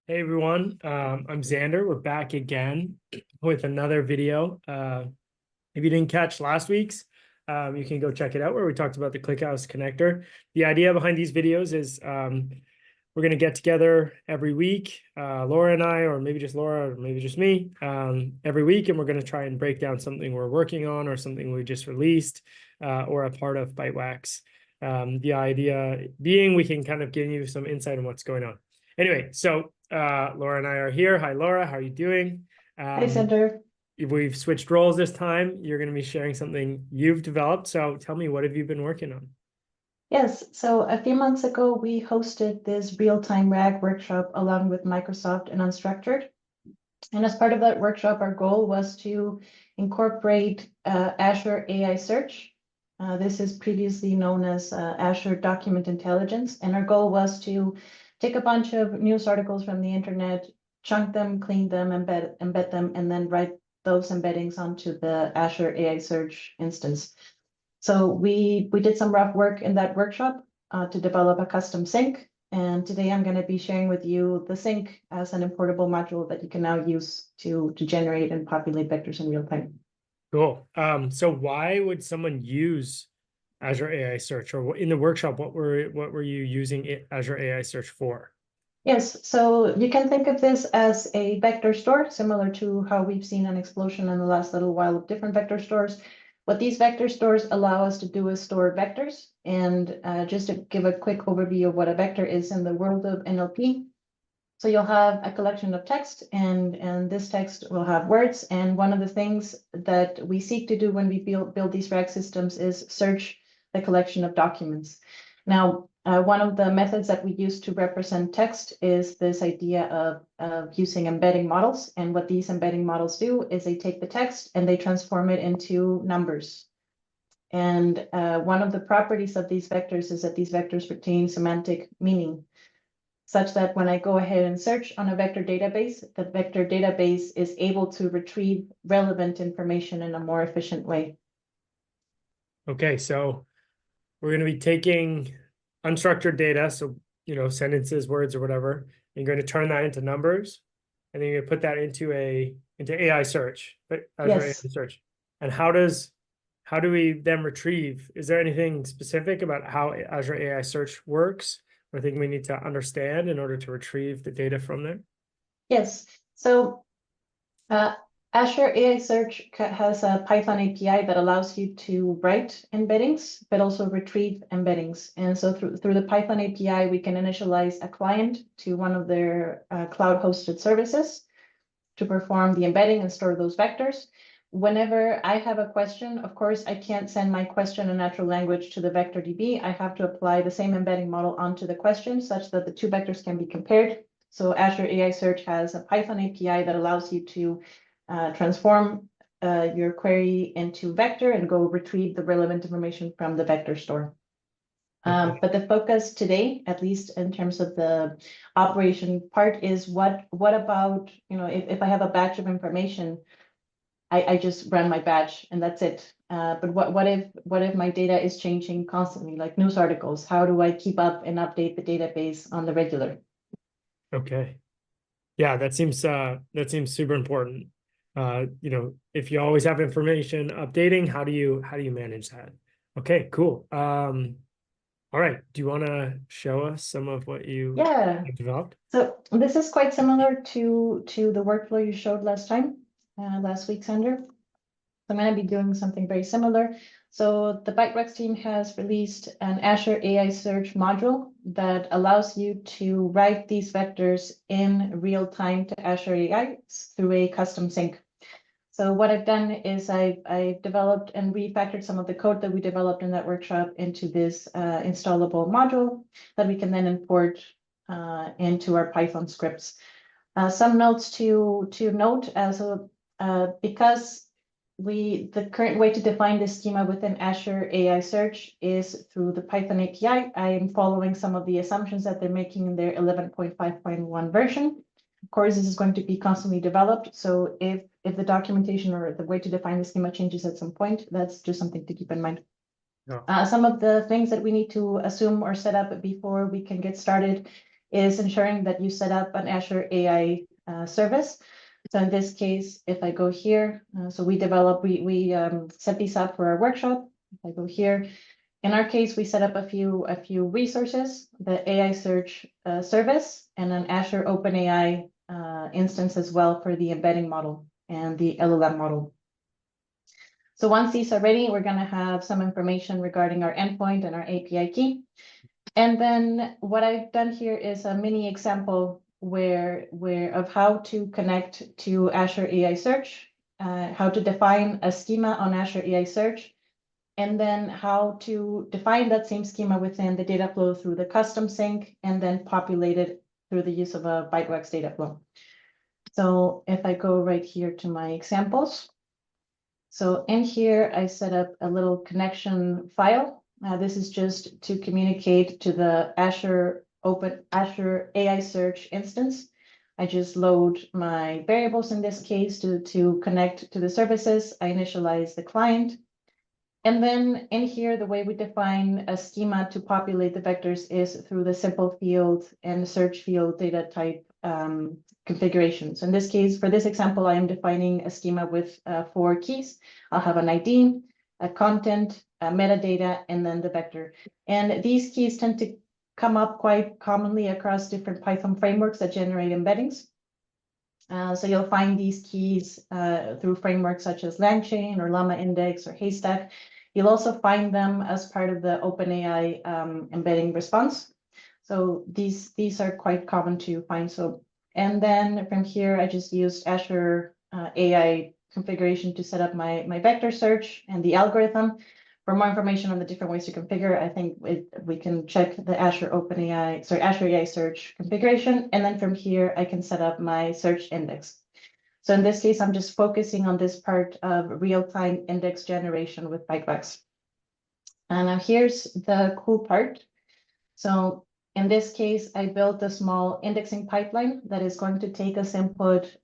Hey everyone, I'm Zander. We're back again with another video. If you didn't catch last week's, you can go check it out where we talked about the ClickHouse connector. The idea behind these videos is we're going to get together every week, Laura and I, or maybe just Laura, or maybe just me, every week, and we're going to try and break down something we're working on or something we just released or a part of Bytewax. The idea being we can kind of give you some insight on what's going on. Anyway, so Laura and I are here. Hi, Laura. How are you doing? Hi, Zander. We've switched roles this time. You're going to be sharing something you've developed. So tell me, what have you been working on? Yes, so a few months ago, we hosted this real-time RAG workshop along with Microsoft and Unstructured. And as part of that workshop, our goal was to incorporate Azure AI Search. This is previously known as Azure Document Intelligence. And our goal was to take a bunch of news articles from the internet, chunk them, clean them, embed them, and then write those embeddings onto the Azure AI Search instance. So we did some rough work in that workshop to develop a custom sink. And today I'm going to be sharing with you the sink as an importable module that you can now use to generate and populate vectors in real time. Cool. So why would someone use Azure AI Search, or in the workshop, what were you using Azure AI Search for? Yes, so you can think of this as a vector store, similar to how we've seen an explosion in the last little while of different vector stores. What these vector stores allow us to do is store vectors. And just to give a quick overview of what a vector is in the world of NLP. So you'll have a collection of text, and this text will have words. And one of the things that we seek to do when we build these RAG systems is search the collection of documents. Now, one of the methods that we use to represent text is this idea of using embedding models. And what these embedding models do is they take the text and they transform it into numbers. And one of the properties of these vectors is that these vectors retain semantic meaning, such that when I go ahead and search on a vector database, the vector database is able to retrieve relevant information in a more efficient way. Okay, so we're going to be taking unstructured data, so sentences, words, or whatever. You're going to turn that into numbers, and then you're going to put that into AI search, but Azure Yes. AI Search. And how do we then retrieve? Is there anything specific about how Azure AI Search works, or thing we need to understand in order to retrieve the data from there? Yes. So Azure AI Search has a Python API that allows you to write embeddings, but also retrieve embeddings. And so through the Python API, we can initialize a client to one of their cloud-hosted services to perform the embedding and store those vectors. Whenever I have a question, of course, I can't send my question in natural language to the vector DB. I have to apply the same embedding model onto the question such that the two vectors can be compared. So Azure AI Search has a Python API that allows you to transform your query into vector and go retrieve the relevant information from the vector store. Okay. But the focus today, at least in terms of the operation part, is what about, if I have a batch of information, I just run my batch and that's it. But what if my data is changing constantly, like news articles? How do I keep up and update the database on the regular? Okay. Yeah, that seems super important. If you always have information updating, how do you manage that? Okay, cool. All right. Do you want to show us some of what you Yeah. have developed? So this is quite similar to the workflow you showed last time, last week, Zander. I'm going to be doing something very similar. So the Bytewax team has released an Azure AI Search module that allows you to write these vectors in real time to Azure AI through a custom sink. So what I've done is I developed and refactored some of the code that we developed in that workshop into this installable module that we can then import into our Python scripts. Some notes to note, because the current way to define this schema within Azure AI Search is through the Python API. I am following some of the assumptions that they're making in their 11.5.1 version. Of course, this is going to be constantly developed. So if the documentation or the way to define the schema changes at some point, that's just something to keep in mind. Yeah. Some of the things that we need to assume or set up before we can get started is ensuring that you set up an Azure AI service. So in this case, if I go here, so we set these up for our workshop. If I go here, in our case, we set up a few resources, the AI search service, and an Azure OpenAI instance as well for the embedding model and the LLM model. So once these are ready, we're going to have some information regarding our endpoint and our API key. And then what I've done here is a mini example of how to connect to Azure AI Search, how to define a schema on Azure AI Search, and then how to define that same schema within the data flow through the custom sync, and then populate it through the use of a Bytewax data flow. So if I go right here to my examples, so in here, I set up a little connection file. This is just to communicate to the Azure AI Search instance. I just load my variables in this case to connect to the services. I initialize the client. And then in here, the way we define a schema to populate the vectors is through the simple field and search field data type configurations. In this case, for this example, I am defining a schema with 4 keys. I'll have an ID, a content, a metadata, and then the vector. And these keys tend to come up quite commonly across different Python frameworks that generate embeddings. So you'll find these keys through frameworks such as LangChain or Llama Index or Haystack. You'll also find them as part of the OpenAI embedding response. So these are quite common to find. So, and then from here, I just used Azure AI configuration to set up my vector search and the algorithm. For more information on the different ways to configure, I think we can check the Azure AI Search configuration. And then from here, I can set up my search index. So in this case, I'm just focusing on this part of real-time index generation with Bytewax. And now here's the cool part. So in this case, I built a small indexing pipeline that is going to take us input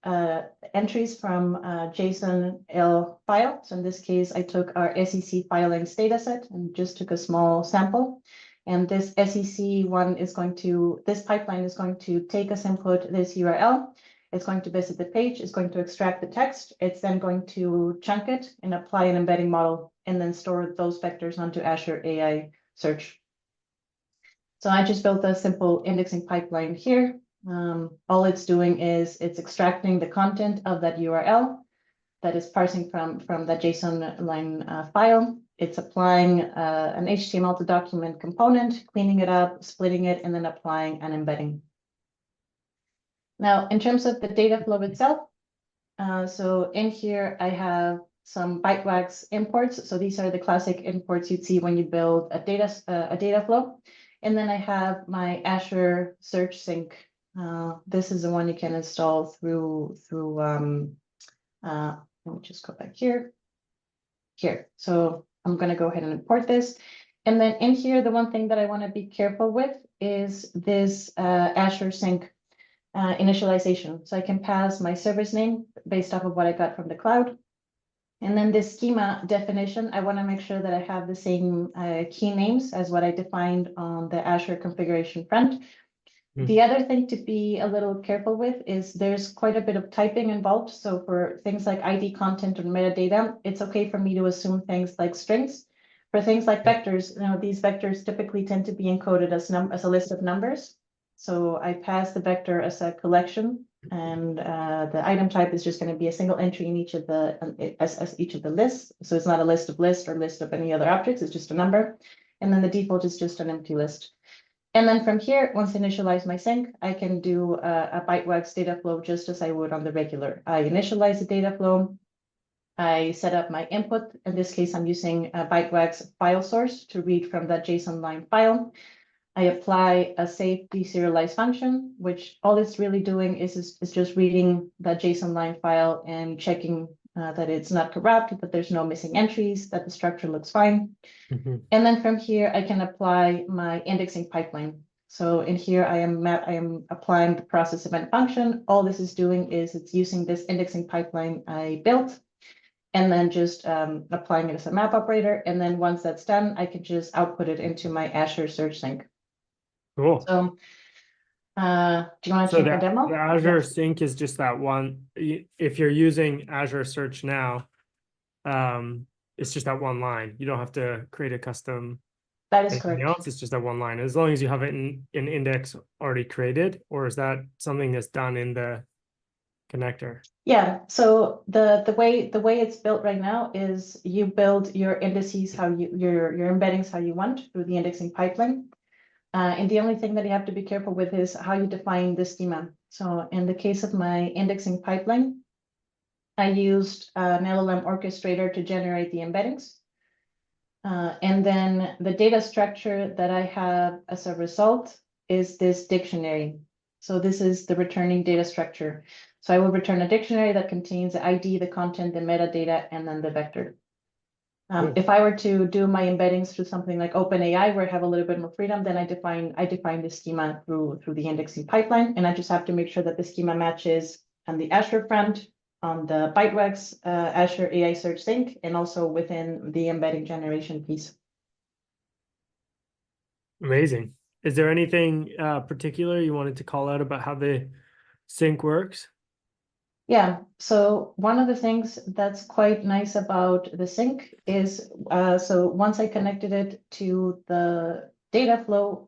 entries from JSON-L file. So in this case, I took our SEC filings dataset and just took a small sample. And this SEC one this pipeline is going to take us input this URL. It's going to visit the page, it's going to extract the text. It's then going to chunk it and apply an embedding model and then store those vectors onto Azure AI Search. So I just built a simple indexing pipeline here. All it's doing is it's extracting the content of that URL that is parsing from that JSON line file. It's applying an HTML to document component, cleaning it up, splitting it, and then applying an embedding. Now, in terms of the data flow itself, so in here, I have some Bytewax imports. So these are the classic imports you'd see when you build a data flow. And then I have my Azure Search Sync. This is the one you can install through let me just go back here. So I'm going to go ahead and import this. And then in here, the one thing that I want to be careful with is this Azure Sync initialization. So I can pass my service name based off of what I got from the cloud. And then this schema definition, I want to make sure that I have the same key names as what I defined on the Azure configuration front. The other thing to be a little careful with is there's quite a bit of typing involved. So for things like ID content or metadata, it's okay for me to assume things like strings. For things like vectors, these vectors typically tend to be encoded as a list of numbers. So I pass the vector as a collection, and the item type is just going to be a single entry in each of the as each of the lists. So it's not a list of lists or list of any other objects. It's just a number, and then the default is just an empty list. And then from here, once I initialize my sync, I can do a Bytewax data flow just as I would on the regular. I initialize the data flow. I set up my input. In this case, I'm using a Bytewax file source to read from that JSON line file. I apply a save deserialize function, which all it's really doing is just reading that JSON line file and checking that it's not corrupt, that there's no missing entries, that the structure looks fine. And then from here, I can apply my indexing pipeline. So in here, I am applying the process event function. All this is doing is it's using this indexing pipeline I built, and then just applying it as a map operator. And then once that's done, I can just output it into my Azure Search Sync. Cool. So Do you want to So check a demo? the Azure Yes, sync is just that one. If you're using Azure Search now, it's just that one line. You don't have to create a custom that is anything correct. else. It's just that one line. As long as you have it in an index already created, or is that something that's done in the connector? Yeah, so the way it's built right now is you build your indices how your embeddings how you want through the indexing pipeline. And the only thing that you have to be careful with is how you define the schema. So in the case of my indexing pipeline, I used an LLM orchestrator to generate the embeddings. And then the data structure that I have as a result is this dictionary. So this is the returning data structure. So I will return a dictionary that contains the ID, the content, the metadata, and then the vector. Cool. If I were to do my embeddings through something like OpenAI, where I have a little bit more freedom, then I define the schema through the indexing pipeline, and I just have to make sure that the schema matches on the Azure front, on the Bytewax Azure AI Search sync, and also within the embedding generation piece. Amazing. Is there anything particular you wanted to call out about how the sync works? Yeah, so one of the things that's quite nice about the sync is, so once I connected it to the data flow,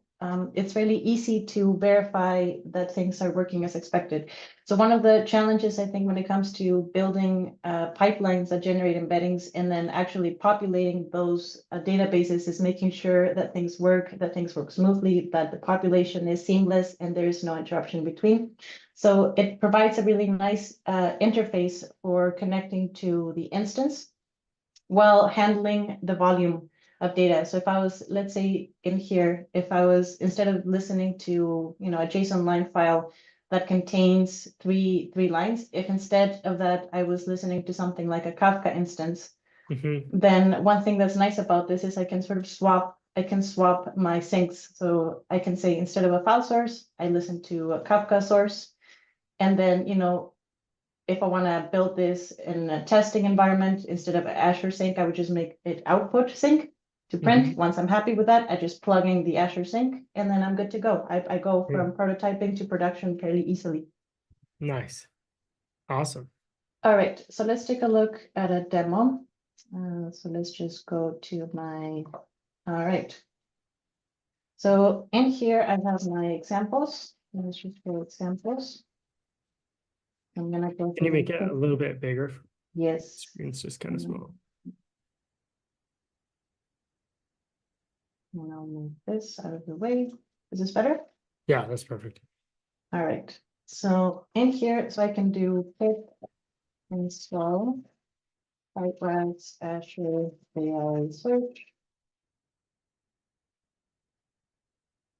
it's really easy to verify that things are working as expected. So one of the challenges, I think, when it comes to building pipelines that generate embeddings and then actually populating those databases is making sure that things work smoothly, that the population is seamless, and there is no interruption between. So it provides a really nice interface for connecting to the instance while handling the volume of data. So if I was, let's say in here, if I was, instead of listening to, a JSON line file that contains three lines, if instead of that, I was listening to something like a Kafka instance, then one thing that's nice about this is I can sort of swap my syncs. So I can say, instead of a file source, I listen to a Kafka source. And then, if I want to build this in a testing environment, instead of Azure Sync, I would just make it output sync to print. Once I'm happy with that, I just plug in the Azure Sync, and then I'm good to go. I go from prototyping to production fairly easily. Nice. Awesome. All right, so let's take a look at a demo. So let's just go to all right. So in here, I have my examples. Let's just go examples. I'm gonna go. Can you make it a little bit bigger? Yes. Screen's just kind of small. And I'll move this out of the way. Is this better? Yeah, that's perfect. All right. So in here, so I can do pip install Bytewax Azure AI Search.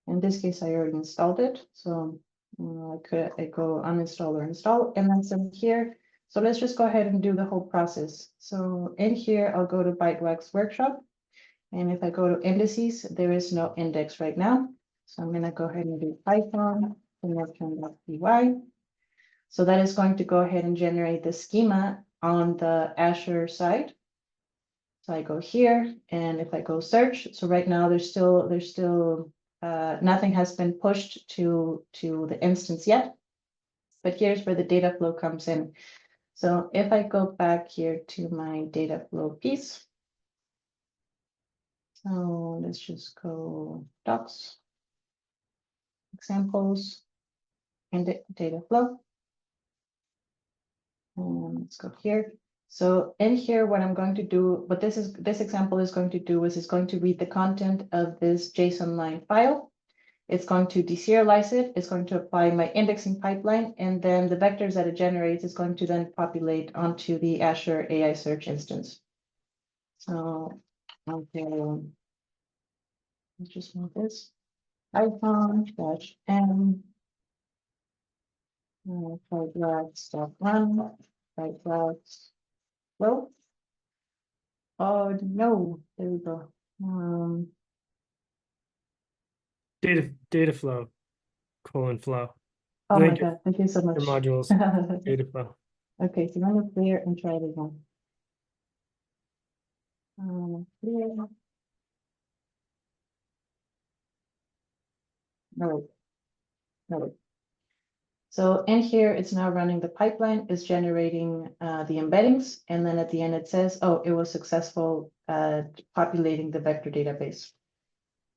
In this case, I already installed it. So I go uninstall or install, and then from here. So let's just go ahead and do the whole process. So in here, I'll go to Bytewax Workshop. And if I go to indices, there is no index right now. So I'm going to go ahead and do Python connection.py. So that is going to go ahead and generate the schema on the Azure side. So I go here, and if I go search, so right now there's still nothing has been pushed to the instance yet. But here's where the data flow comes in. So if I go back here to my data flow piece. So let's just go docs, examples, and data flow. And let's go here. So in here, what I'm going to do, what this example is going to do is it's going to read the content of this JSON line file. It's going to deserialize it. It's going to apply my indexing pipeline, and then the vectors that it generates is going to then populate onto the Azure AI Search instance. So okay, let's just move this. Python -m Bytewax.run, Bytewax flow. Oh no, there we go. Data flow, flow. Oh I my think God, thank you so your much. modules data flow. Okay, so I'm gonna clear and try it again. Clear. No, node. So in here, it's now running the pipeline, is generating the embeddings, and then at the end it says, oh, it was successful populating the vector database.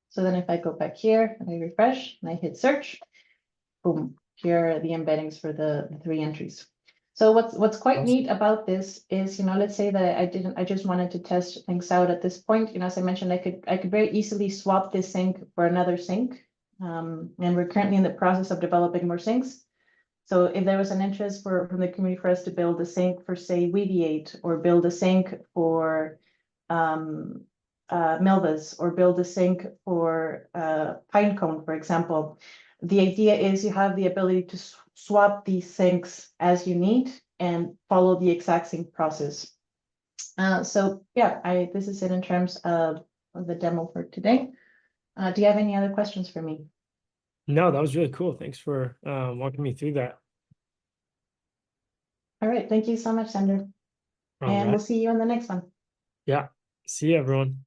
So then if I go back here and I refresh and I hit search, boom, here are the embeddings for the 3 entries. So what's quite neat about this is, let's say that I just wanted to test things out at this point. As I mentioned, I could very easily swap this sync for another sync. And we're currently in the process of developing more syncs. So if there was an interest from the community for us to build a sync for, say, Weaviate, or build a sync for Milvus, or build a sync for Pinecone, for example, the idea is you have the ability to swap these syncs as you need and follow the exact sync process. So yeah, this is it in terms of the demo for today. Do you have any other questions for me? No, that was really cool. Thanks for walking me through that. All right, thank you so much, Zander. And we'll see you on the next one. Yeah. See you, everyone.